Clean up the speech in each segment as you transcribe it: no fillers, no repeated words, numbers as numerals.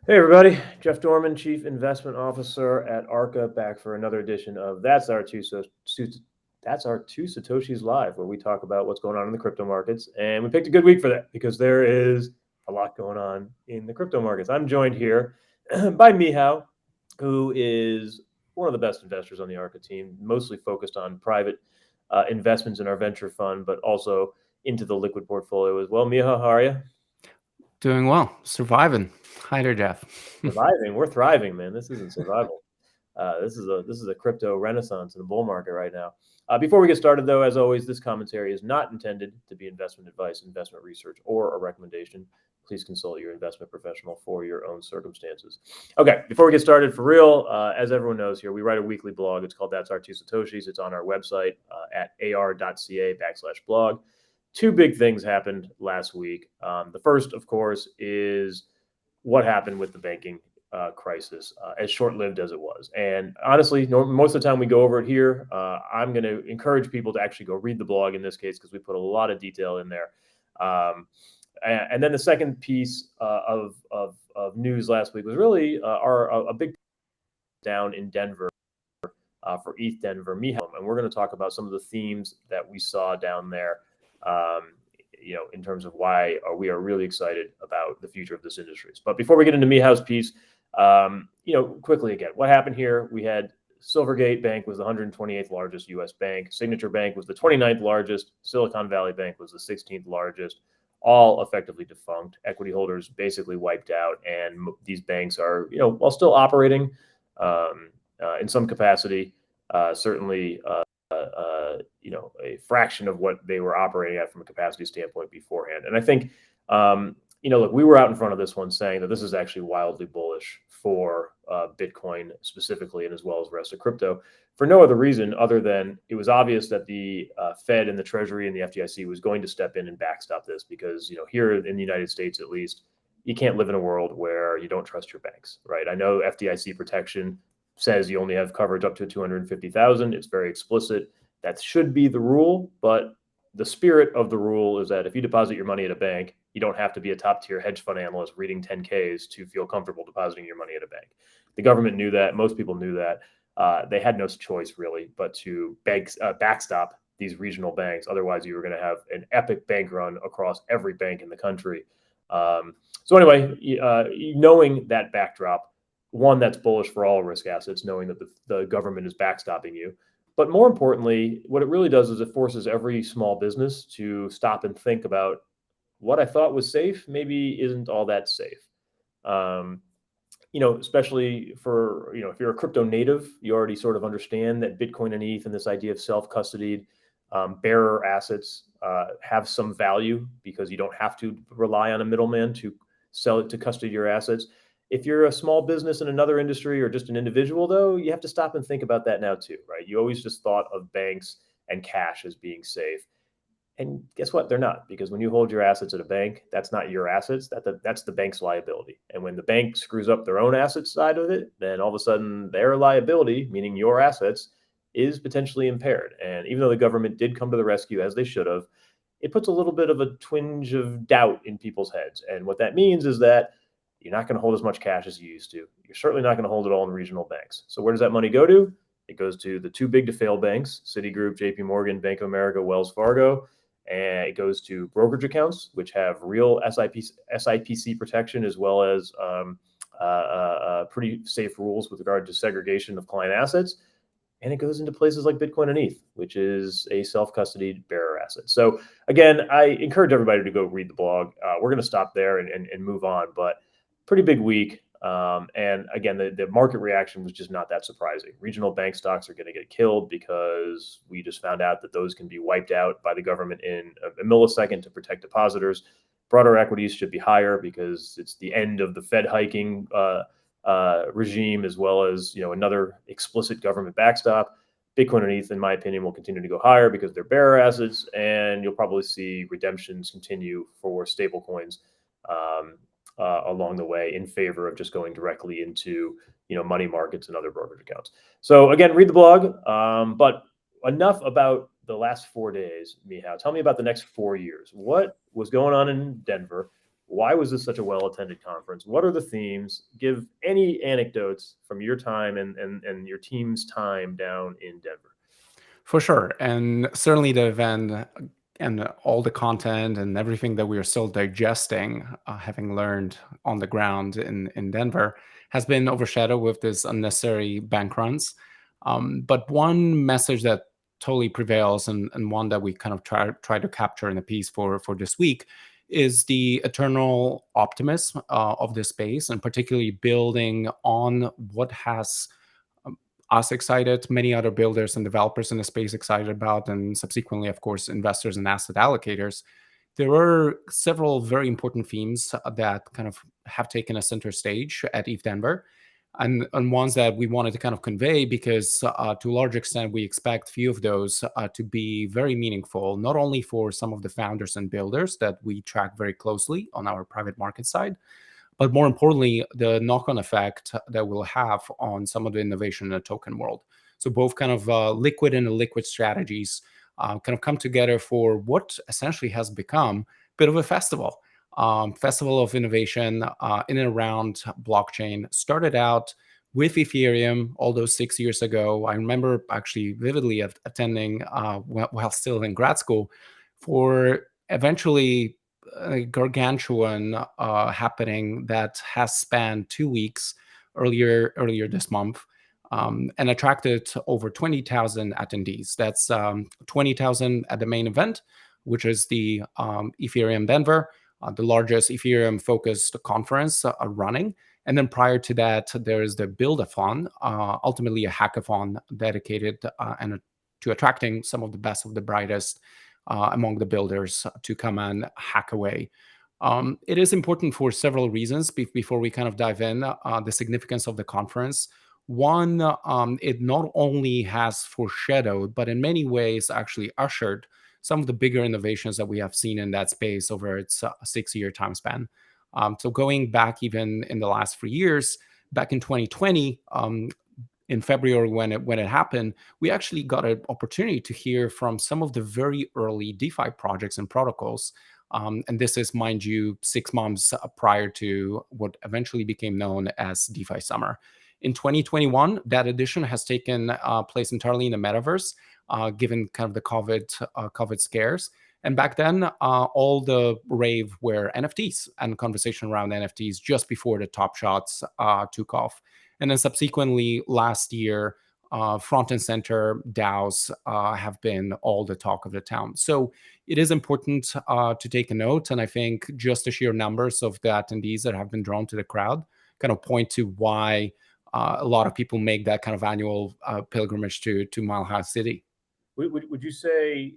Hey everybody, Jeff Dorman, Chief Investment Officer at Arca, back for another edition of That's Our Two Satoshis Live, where we talk about what's going on in the crypto markets. And we picked a good week for that because there is a lot going on in the crypto markets. I'm joined here by Mihao, who is one of the best investors on the Arca team, mostly focused on private investments in our venture fund, but also into the liquid portfolio as well. Mihao, how are you? Doing well, surviving. Hi there, Jeff. Surviving. We're thriving, man. This isn't survival. This is a crypto renaissance in the bull market right now. Before we get started, though, as always, this commentary is not intended to be investment advice, investment research, or a recommendation. Please consult your investment professional for your own circumstances. Okay, before we get started, for real, as everyone knows here, we write a weekly blog. It's called That's Our Two Satoshis. It's on our website at ar.ca/blog. Two big things happened last week. The first, of course, is what happened with the banking crisis, as short-lived as it was. And honestly, most of the time we go over it here. I'm going to encourage people to actually go read the blog in this case because we put a lot of detail in there. And then the second piece of news last week was really a big down in Denver for ETH Denver, and we're going to talk about some of the themes that we saw down there. In terms of why we are really excited about the future of this industry. But before we get into Mihao's piece, quickly again, what happened here? We had Silvergate Bank was the 128th largest U.S. bank. Signature Bank was the 29th largest. Silicon Valley Bank was the 16th largest. All effectively defunct. Equity holders basically wiped out, and these banks are, while still operating in some capacity, certainly. A fraction of what they were operating at from a capacity standpoint beforehand. And I think, look, we were out in front of this one saying that this is actually wildly bullish for Bitcoin specifically, and as well as the rest of crypto, for no other reason other than it was obvious that the Fed and the Treasury and the FDIC was going to step in and backstop this because, here in the United States, at least, you can't live in a world where you don't trust your banks, right? I know FDIC protection says you only have coverage up to 250,000. It's very explicit. That should be the rule, but the spirit of the rule is that if you deposit your money at a bank, you don't have to be a top-tier hedge fund analyst reading 10Ks to feel comfortable depositing your money at a bank. The government knew that. Most people knew that. They had no choice, really, but to backstop these regional banks. Otherwise, you were going to have an epic bank run across every bank in the country. So anyway, knowing that backdrop, one, that's bullish for all risk assets, knowing that the government is backstopping you. But more importantly, what it really does is it forces every small business to stop and think about what I thought was safe maybe isn't all that safe. Especially for, if you're a crypto native, you already sort of understand that Bitcoin and ETH and this idea of self-custodied bearer assets have some value because you don't have to rely on a middleman to sell it to custody your assets. If you're a small business in another industry or just an individual, though, you have to stop and think about that now too, right? You always just thought of banks and cash as being safe. And guess what? They're not, because when you hold your assets at a bank, that's not your assets. That's the bank's liability. And when the bank screws up their own asset side of it, then all of a sudden their liability, meaning your assets, is potentially impaired. And even though the government did come to the rescue as they should have, it puts a little bit of a twinge of doubt in people's heads. And what that means is that you're not going to hold as much cash as you used to. You're certainly not going to hold it all in regional banks. So where does that money go to? It goes to the too big to fail banks: Citigroup, JP Morgan, Bank of America, Wells Fargo. And it goes to brokerage accounts, which have real SIPC protection, as well as pretty safe rules with regard to segregation of client assets. And it goes into places like Bitcoin and ETH, which is a self-custodied bearer asset. So again, I encourage everybody to go read the blog. We're going to stop there and move on, but pretty big week. And again, the market reaction was just not that surprising. Regional bank stocks are going to get killed because we just found out that those can be wiped out by the government in a millisecond to protect depositors. Broader equities should be higher because it's the end of the Fed hiking regime, as well as another explicit government backstop. Bitcoin and ETH, in my opinion, will continue to go higher because they're bearer assets, and you'll probably see redemptions continue for stablecoins along the way in favor of just going directly into money markets and other brokerage accounts. So again, read the blog. But enough about the last 4 days, Mihao. Tell me about the next 4 years. What was going on in Denver? Why was this such a well-attended conference? What are the themes? Give any anecdotes from your time and your team's time down in Denver. For sure. And certainly the event and all the content and everything that we are still digesting, having learned on the ground in Denver, has been overshadowed with this unnecessary bank runs. But one message that totally prevails, and one that we kind of try to capture in a piece for this week, is the eternal optimism of this space, and particularly building on what has us excited, many other builders and developers in the space excited about, and subsequently, of course, investors and asset allocators. There are several very important themes that kind of have taken a center stage at ETH Denver, and ones that we wanted to kind of convey because, to a large extent, we expect few of those to be very meaningful, not only for some of the founders and builders that we track very closely on our private market side, but more importantly, the knock-on effect that we'll have on some of the innovation in the token world. So both kind of liquid and illiquid strategies kind of come together for what essentially has become a bit of a festival. Festival of innovation in and around blockchain. Started out with Ethereum all those 6 years ago. I remember actually vividly attending while still in grad school, for eventually a gargantuan happening that has spanned 2 weeks earlier this month, and attracted over 20,000 attendees. That's 20,000 at the main event, which is the Ethereum Denver, the largest Ethereum-focused conference running. And then prior to that, there is the Build-a-thon, ultimately a hackathon dedicated to attracting some of the brightest among the builders to come and hack away. It is important for several reasons before we kind of dive in, the significance of the conference. One, it not only has foreshadowed, but in many ways actually ushered some of the bigger innovations that we have seen in that space over its 6-year time span. So going back even in the last 3 years, back in 2020, in February when it happened, we actually got an opportunity to hear from some of the very early DeFi projects and protocols. And this is, mind you, 6 months prior to what eventually became known as DeFi Summer. In 2021, that edition has taken place entirely in the metaverse, given kind of the COVID scares. And back then, all the rave were NFTs and conversation around NFTs just before the Top Shots took off. And then subsequently, last year, front and center DAOs have been all the talk of the town. So it is important to take a note. And I think just the sheer numbers of the attendees that have been drawn to the crowd kind of point to why a lot of people make that kind of annual pilgrimage to Mile High City. Would you say,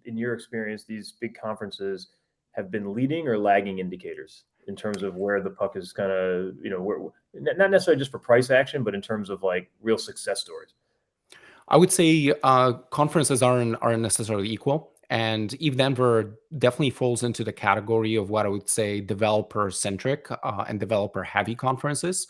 in your experience, these big conferences have been leading or lagging indicators in terms of where the puck is kind of, not necessarily just for price action, but in terms of like real success stories? I would say conferences aren't necessarily equal, and ETH Denver definitely falls into the category of what I would say developer centric and developer heavy conferences.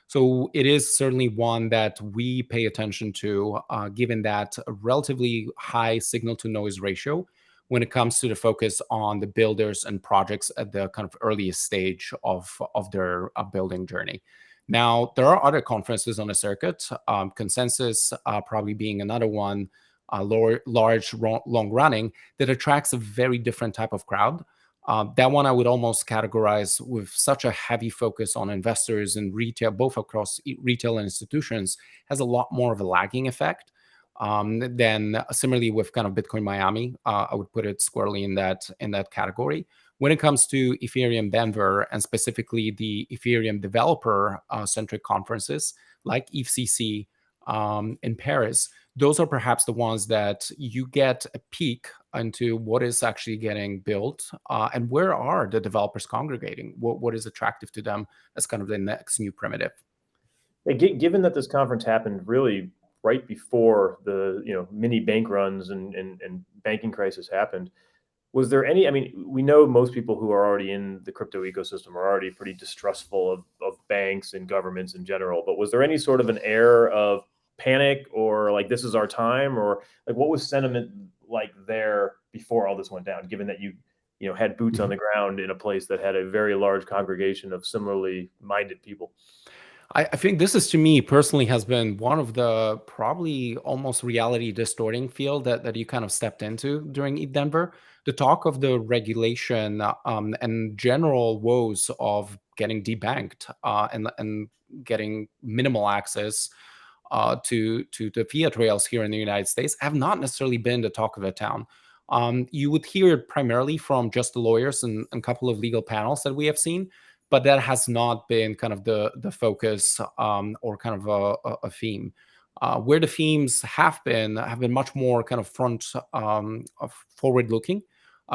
So it is certainly one that we pay attention to, given that a relatively high signal to noise ratio when it comes to the focus on the builders and projects at the kind of earliest stage of their building journey. Now, there are other conferences on the circuit, Consensus probably being another one, large, long running, that attracts a very different type of crowd. That one I would almost categorize with such a heavy focus on investors and retail, both across retail and institutions, has a lot more of a lagging effect. Than similarly with kind of Bitcoin Miami, I would put it squarely in that category. When it comes to Ethereum Denver and specifically the Ethereum developer centric conferences like EthCC in Paris, those are perhaps the ones that you get a peek into what is actually getting built and where are the developers congregating, what is attractive to them as kind of the next new primitive. Given that this conference happened really right before the mini bank runs and banking crisis happened, was there any, I mean, we know most people who are already in the crypto ecosystem are already pretty distrustful of banks and governments in general, but was there any sort of an air of panic or like this is our time, or like what was sentiment like there before all this went down, given that had boots on the ground in a place that had a very large congregation of similarly minded people. I think this is, to me personally, has been one of the probably almost reality distorting field that you kind of stepped into during ETH Denver. The talk of the regulation and general woes of getting debanked and getting minimal access to the fiat rails here in the United States have not necessarily been the talk of the town. You would hear it primarily from just the lawyers and a couple of legal panels that we have seen, but that has not been kind of the focus or kind of a theme. Where the themes have been much more kind of forward looking,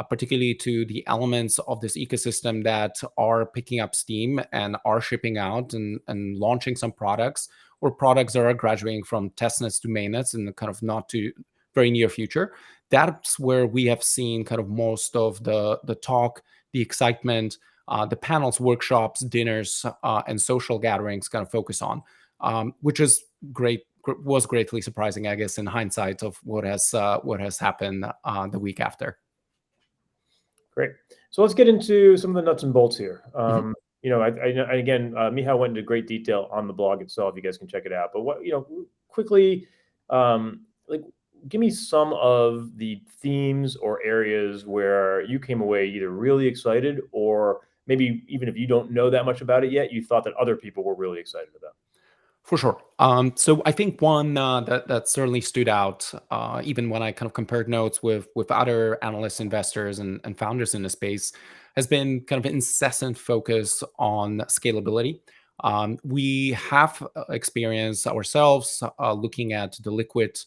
particularly to the elements of this ecosystem that are picking up steam and are shipping out and launching some products, or products that are graduating from testnets to mainnets in the kind of not too very near future. That's where we have seen kind of most of the talk, the excitement, the panels, workshops, dinners, and social gatherings kind of focus on, which is great. Was greatly surprising, I guess, in hindsight of what has happened the week after. Great. So let's get into some of the nuts and bolts here. Mhm. Again, Michal went into great detail on the blog itself. You guys can check it out. But quickly, like, give me some of the themes or areas where you came away either really excited, or maybe even if you don't know that much about it yet, you thought that other people were really excited about. For sure. So I think one that certainly stood out, even when I kind of compared notes with other analysts, investors, and founders in the space, has been kind of incessant focus on scalability. We have experienced ourselves looking at the liquid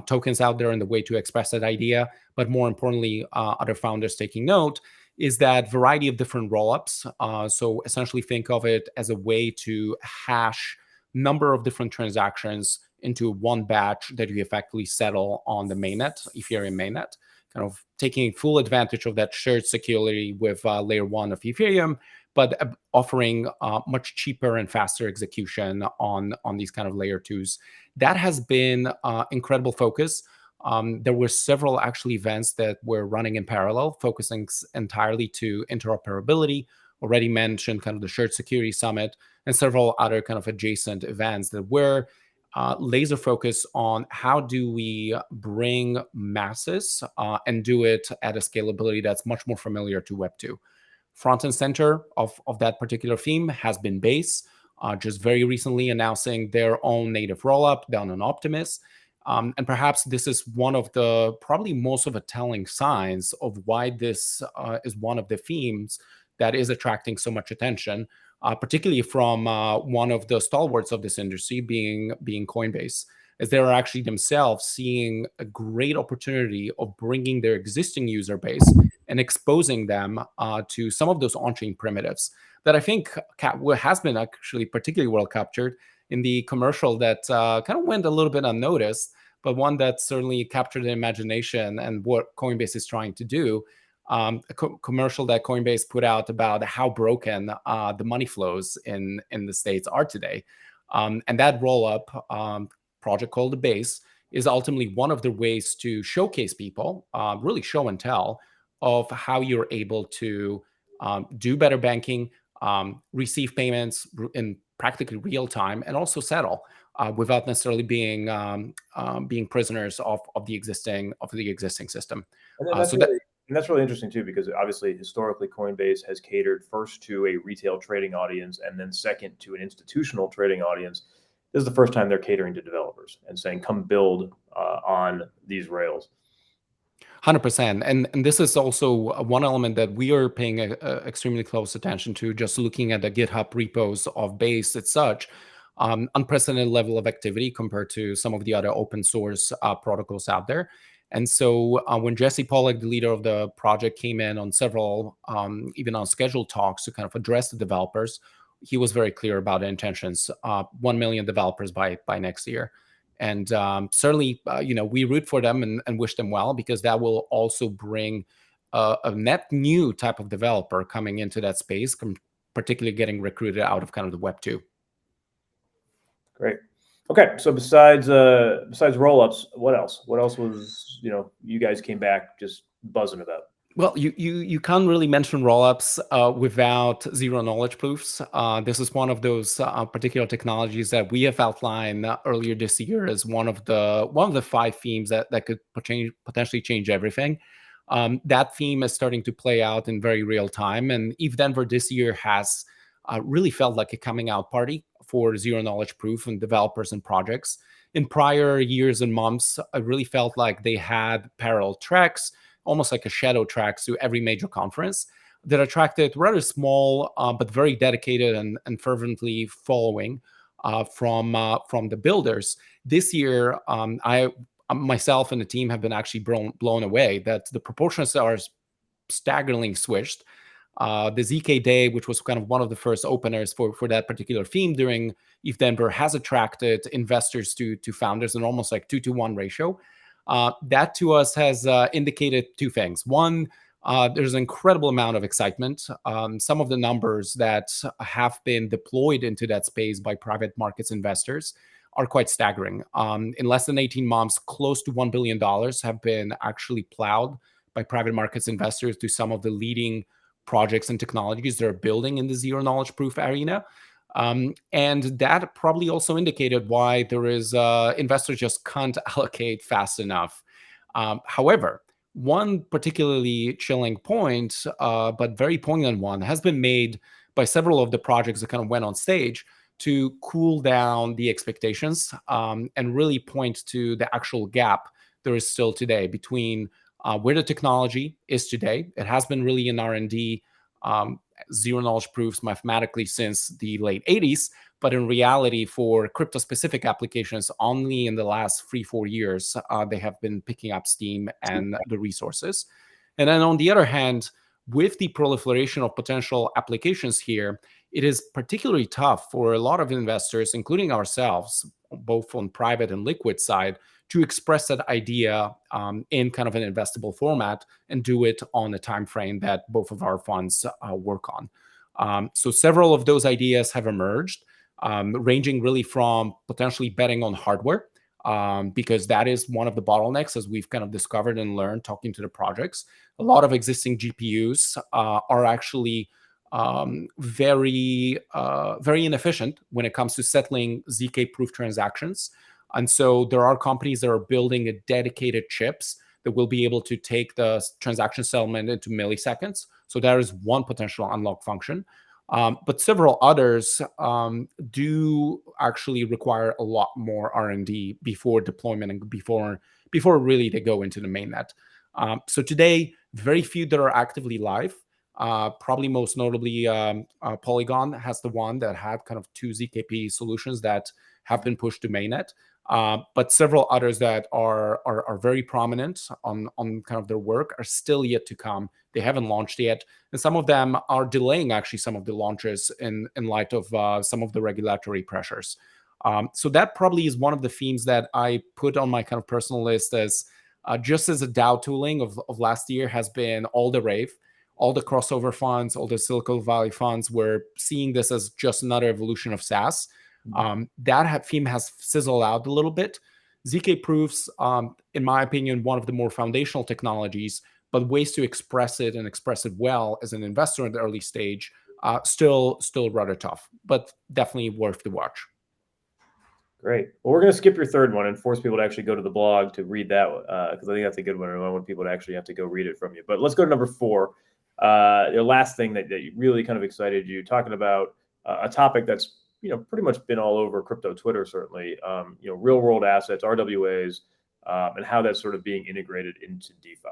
tokens out there and the way to express that idea, but more importantly, other founders taking note is that variety of different rollups. So essentially, think of it as a way to hash number of different transactions into one batch that you effectively settle on the mainnet, Ethereum mainnet, kind of taking full advantage of that shared security with layer one of Ethereum, but offering much cheaper and faster execution on these kind of layer twos. That has been incredible focus. There were several actually events that were running in parallel, focusing entirely to interoperability. Already mentioned kind of the shared security summit and several other kind of adjacent events that were laser focused on how do we bring masses and do it at a scalability that's much more familiar to Web 2. Front and center of that particular theme has been Base, just very recently announcing their own native rollup done on Optimus. And perhaps this is one of the probably most of a telling signs of why this is one of the themes that is attracting so much attention, particularly from one of the stalwarts of this industry being Coinbase, as they are actually themselves seeing a great opportunity of bringing their existing user base and exposing them to some of those on-chain primitives that I think has been actually particularly well captured in the commercial that kind of went a little bit unnoticed, but one that certainly captured the imagination and what Coinbase is trying to do. A commercial that Coinbase put out about how broken the money flows in the States are today. And that roll-up project called the Base is ultimately one of the ways to showcase people, really show and tell, of how you're able to do better banking, receive payments in practically real time, and also settle without necessarily being prisoners of the existing system. And then that's really interesting too, because obviously historically Coinbase has catered first to a retail trading audience and then second to an institutional trading audience. This is the first time they're catering to developers and saying, come build on these rails. 100%. And this is also one element that we are paying extremely close attention to, just looking at the GitHub repos of Base as such. Unprecedented level of activity compared to some of the other open source protocols out there. And so when Jesse Pollack, the leader of the project, came in on several, even on scheduled talks to kind of address the developers, he was very clear about the intentions, 1 million developers by next year. And certainly, we root for them and wish them well, because that will also bring a net new type of developer coming into that space, particularly getting recruited out of kind of the Web 2. Great. Okay, so besides rollups, what else? What else was you guys came back just buzzing about? Well, you can't really mention rollups without zero knowledge proofs. This is one of those particular technologies that we have outlined earlier this year as one of the 5 themes that could potentially change everything. That theme is starting to play out in very real time, and ETH Denver this year has really felt like a coming out party for zero knowledge proof and developers and projects. In prior years and months, I really felt like they had parallel tracks, almost like a shadow tracks to every major conference that attracted rather small but very dedicated and fervently following from the builders. This year, I myself and the team have been actually blown away that the proportions are staggeringly switched. The ZK Day, which was kind of one of the first openers for that particular theme during ETH Denver, has attracted investors to founders in almost like 2-to-1 ratio. That to us has indicated 2 things. One, there's an incredible amount of excitement. Some of the numbers that have been deployed into that space by private markets investors are quite staggering. In less than 18 months, close to $1 billion have been actually plowed by private markets investors to some of the leading projects and technologies that are building in the zero knowledge proof arena. And that probably also indicated why there is investors just can't allocate fast enough. However, one particularly chilling point, but very poignant one, has been made by several of the projects that kind of went on stage to cool down the expectations and really point to the actual gap there is still today between where the technology is today. It has been really in R&D, zero knowledge proofs mathematically since the late 80s, but in reality, for crypto specific applications, only in the last 3-4 years, they have been picking up steam and the resources. And then on the other hand, with the proliferation of potential applications here, it is particularly tough for a lot of investors, including ourselves, both on private and liquid side, to express that idea in kind of an investable format and do it on a time frame that both of our funds work on. So several of those ideas have emerged, ranging really from potentially betting on hardware, because that is one of the bottlenecks, as we've kind of discovered and learned talking to the projects. A lot of existing GPUs are actually very inefficient when it comes to settling ZK proof transactions. And so there are companies that are building a dedicated chips that will be able to take the transaction settlement into milliseconds. So there is one potential unlock function. But several others do actually require a lot more R&D before deployment and before really they go into the mainnet. So today, very few that are actively live. Probably most notably, Polygon has the one that had kind of 2 ZKP solutions that have been pushed to mainnet. But several others that are very prominent on kind of their work are still yet to come. They haven't launched yet, and some of them are delaying actually some of the launches in light of some of the regulatory pressures. So that probably is one of the themes that I put on my kind of personal list as just as a DAO tooling of last year has been all the rave. All the crossover funds, all the Silicon Valley funds were seeing this as just another evolution of SaaS. That theme has sizzled out a little bit. ZK proofs, in my opinion, one of the more foundational technologies, but ways to express it and express it well as an investor at the early stage, still rather tough, but definitely worth the watch. Great. Well, we're going to skip your third one and force people to actually go to the blog to read that because I think that's a good one. And I want people to actually have to go read it from you. But let's go to number 4. The last thing that really kind of excited you, talking about a topic that's pretty much been all over crypto Twitter, certainly. Real world assets, RWAs, and how that's sort of being integrated into DeFi.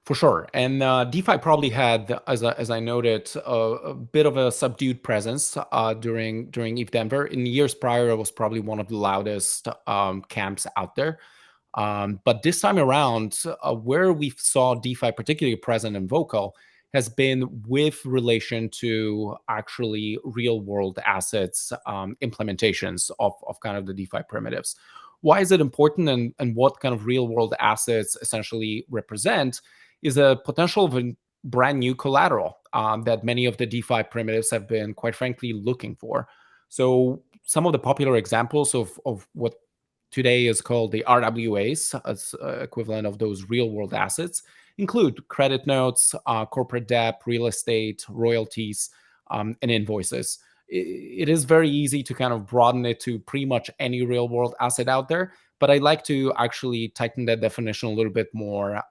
For sure. And DeFi probably had, as I noted, a bit of a subdued presence during ETH Denver. In years prior, it was probably one of the loudest camps out there. But this time around, where we saw DeFi particularly present and vocal has been with relation to actually real world assets implementations of kind of the DeFi primitives. Why is it important, and what kind of real world assets essentially represent is a potential of a brand new collateral that many of the DeFi primitives have been, quite frankly, looking for. So some of the popular examples of what today is called the RWAs, as equivalent of those real world assets, include credit notes, corporate debt, real estate, royalties, and invoices. It is very easy to kind of broaden it to pretty much any real world asset out there. But I like to actually tighten that definition a little bit more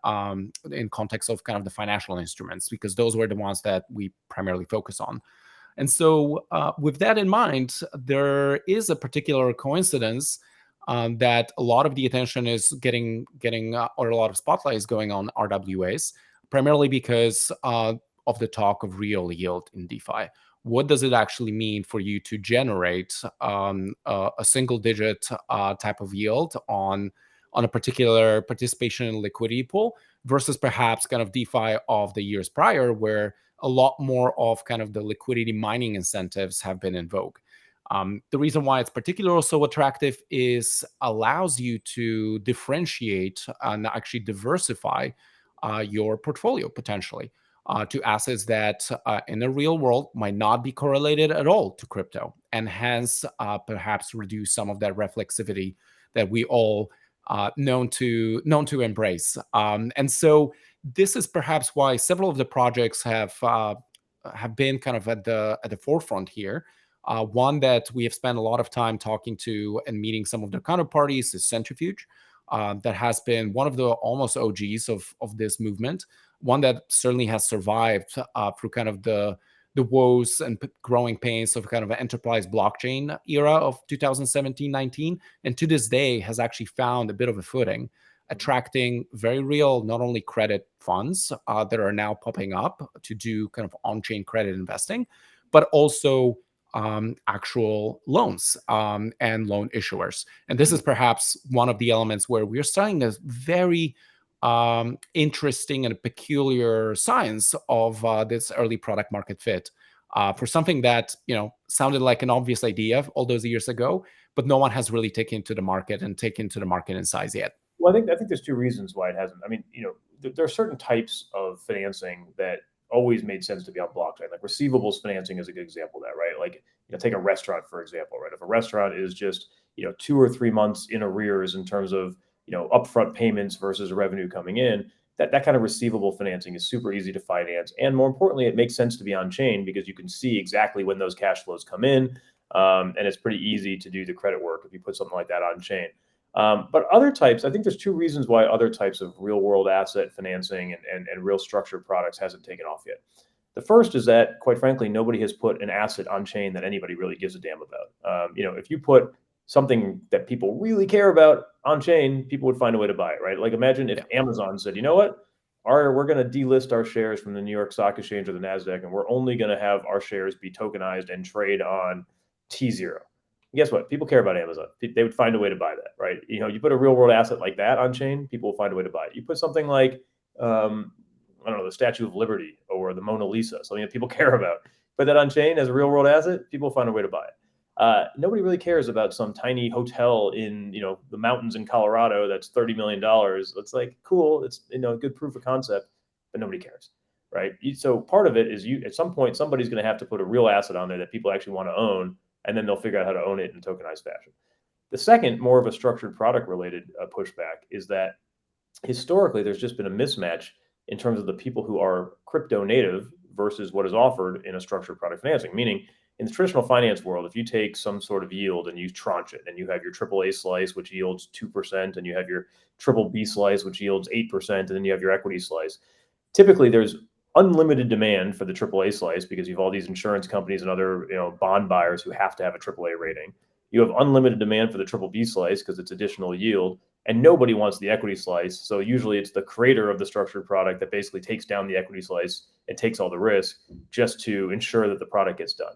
in context of kind of the financial instruments, because those were the ones that we primarily focus on. And so, with that in mind, there is a particular coincidence that a lot of the attention is or a lot of spotlight is going on RWAs, primarily because of the talk of real yield in DeFi. What does it actually mean for you to generate a single-digit type of yield on a particular participation in liquidity pool versus perhaps kind of DeFi of the years prior, where a lot more of kind of the liquidity mining incentives have been in vogue. The reason why it's particularly so attractive is allows you to differentiate and actually diversify your portfolio potentially to assets that in the real world might not be correlated at all to crypto, and hence perhaps reduce some of that reflexivity that we all known to embrace. And so this is perhaps why several of the projects have been kind of at the forefront here. One that we have spent a lot of time talking to and meeting some of their counterparties is Centrifuge. That has been one of the almost OGs of this movement. One that certainly has survived through kind of the woes and growing pains of kind of an enterprise blockchain era of 2017-19, and to this day has actually found a bit of a footing, attracting very real, not only credit funds that are now popping up to do kind of on-chain credit investing, but also actual loans and loan issuers. And this is perhaps one of the elements where we're starting this very interesting and peculiar science of this early product market fit for something that sounded like an obvious idea all those years ago, but no one has really taken to the market in size yet. Well, I think there's two reasons why it hasn't. I mean, there are certain types of financing that always made sense to be on blockchain. Like receivables financing is a good example of that, right? Like, take a restaurant, for example, right? If a restaurant is just, 2 or 3 months in arrears in terms of, upfront payments versus revenue coming in, that kind of receivable financing is super easy to finance. And more importantly, it makes sense to be on chain because you can see exactly when those cash flows come in. And it's pretty easy to do the credit work if you put something like that on chain. But other types, I think there's two reasons why other types of real world asset financing and real structured products hasn't taken off yet. The first is that, quite frankly, nobody has put an asset on chain that anybody really gives a damn about. If you put something that people really care about on chain, people would find a way to buy it, right? Like imagine if Amazon said, you know what, we're going to delist our shares from the New York Stock Exchange or the NASDAQ, and we're only going to have our shares be tokenized and trade on T0. Guess what? People care about Amazon. They would find a way to buy that, right? You put a real world asset like that on chain, people will find a way to buy it. You put something like, I don't know, the Statue of Liberty or the Mona Lisa, something that people care about, put that on chain as a real world asset, people will find a way to buy it. Nobody really cares about some tiny hotel in, the mountains in Colorado that's $30 million. It's like, cool. It's, a good proof of concept, but nobody cares, right? So part of it is at some point, somebody's going to have to put a real asset on there that people actually want to own, and then they'll figure out how to own it in tokenized fashion. The second, more of a structured product related pushback, is that historically there's just been a mismatch in terms of the people who are crypto native versus what is offered in a structured product financing. Meaning, in the traditional finance world, if you take some sort of yield and you tranche it, and you have your AAA slice, which yields 2%, and you have your triple B slice, which yields 8%, and then you have your equity slice, typically there's unlimited demand for the AAA slice because you have all these insurance companies and other bond buyers who have to have a AAA rating. You have unlimited demand for the triple B slice because it's additional yield, and nobody wants the equity slice. So usually it's the creator of the structured product that basically takes down the equity slice and takes all the risk just to ensure that the product gets done.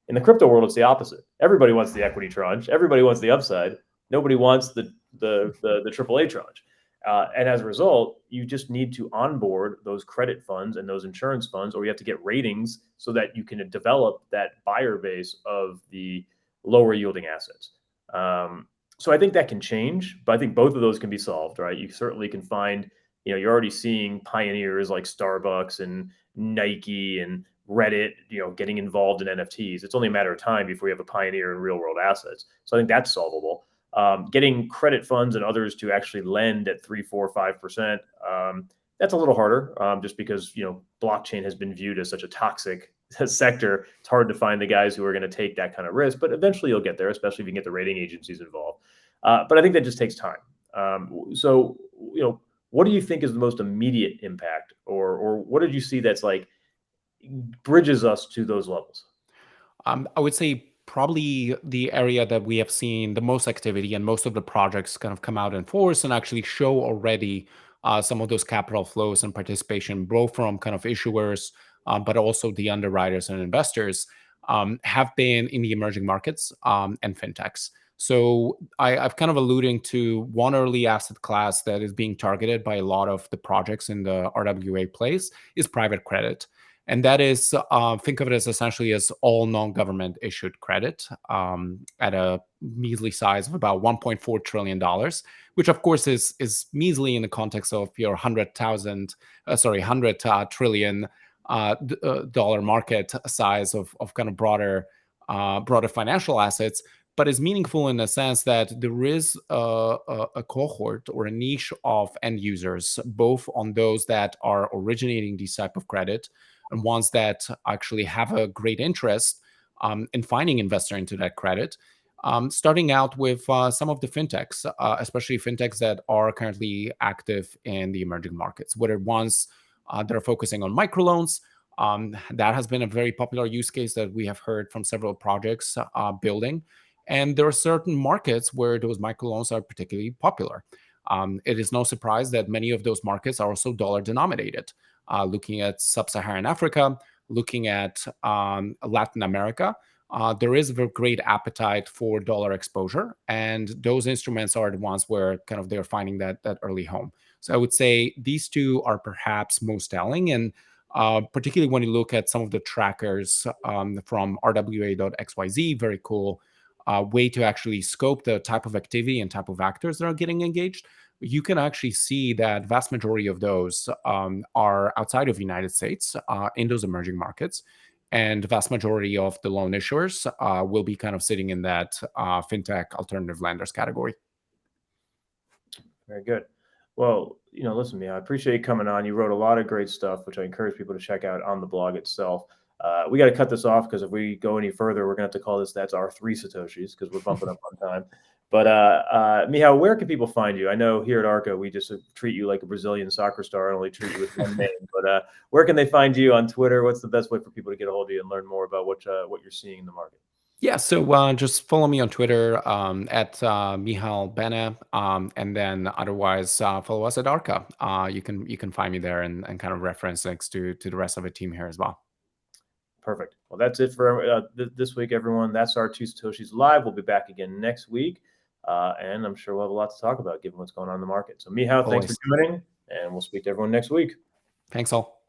In the crypto world, it's the opposite. Everybody wants the equity tranche. Everybody wants the upside. Nobody wants the AAA tranche. And as a result, you just need to onboard those credit funds and those insurance funds, or you have to get ratings so that you can develop that buyer base of the lower yielding assets. So I think that can change, but I think both of those can be solved, right? You certainly can find, you're already seeing pioneers like Starbucks and Nike and Reddit, getting involved in NFTs. It's only a matter of time before you have a pioneer in real world assets. So I think that's solvable. Getting credit funds and others to actually lend at 3%, 4%, 5%. That's a little harder, just because blockchain has been viewed as such a toxic sector. It's hard to find the guys who are going to take that kind of risk, but eventually you'll get there, especially if you can get the rating agencies involved. But I think that just takes time. So what do you think is the most immediate impact, or what did you see that's like bridges us to those levels? I would say probably the area that we have seen the most activity and most of the projects kind of come out in force and actually show already some of those capital flows and participation, both from kind of issuers, but also the underwriters and investors, have been in the emerging markets and fintechs. So I've kind of alluding to one early asset class that is being targeted by a lot of the projects in the RWA place is private credit. And that is, think of it as essentially as all non-government issued credit at a measly size of about $1.4 trillion, which of course is measly in the context of your 100 trillion dollar market size of kind of broader financial assets, but is meaningful in the sense that there is a cohort or a niche of end users, both on those that are originating these type of credit and ones that actually have a great interest in finding investor into that credit. Starting out with some of the fintechs, especially fintechs that are currently active in the emerging markets, whether ones that are focusing on microloans. That has been a very popular use case that we have heard from several projects building. And there are certain markets where those microloans are particularly popular. It is no surprise that many of those markets are also dollar denominated. Looking at sub-Saharan Africa, looking at Latin America, there is a great appetite for dollar exposure, and those instruments are the ones where kind of they're finding that early home. So I would say these two are perhaps most telling, and particularly when you look at some of the trackers from RWA.xyz, very cool way to actually scope the type of activity and type of actors that are getting engaged. You can actually see that vast majority of those are outside of the United States in those emerging markets. And the vast majority of the loan issuers will be kind of sitting in that fintech alternative lenders category. Very good. Well, listen, Mia, I appreciate you coming on. You wrote a lot of great stuff, which I encourage people to check out on the blog itself. We got to cut this off because if we go any further, we're going to have to call this "That's Our 3 Satoshis" because we're bumping up on time. But Mihal, where can people find you? I know here at ARCA, we just treat you like a Brazilian soccer star and only treat you with one name. But where can they find you on Twitter? What's the best way for people to get a hold of you and learn more about what you're seeing in the market? Yeah, so just follow me on Twitter at Mihal Bene, and then otherwise follow us at ARCA. You can find me there and kind of reference links to the rest of the team here as well. Perfect. Well, that's it for this week, everyone. That's our 2 Satoshis Live. We'll be back again next week, and I'm sure we'll have a lot to talk about given what's going on in the market. So, Mihal, thanks for joining, and we'll speak to everyone next week. Thanks all.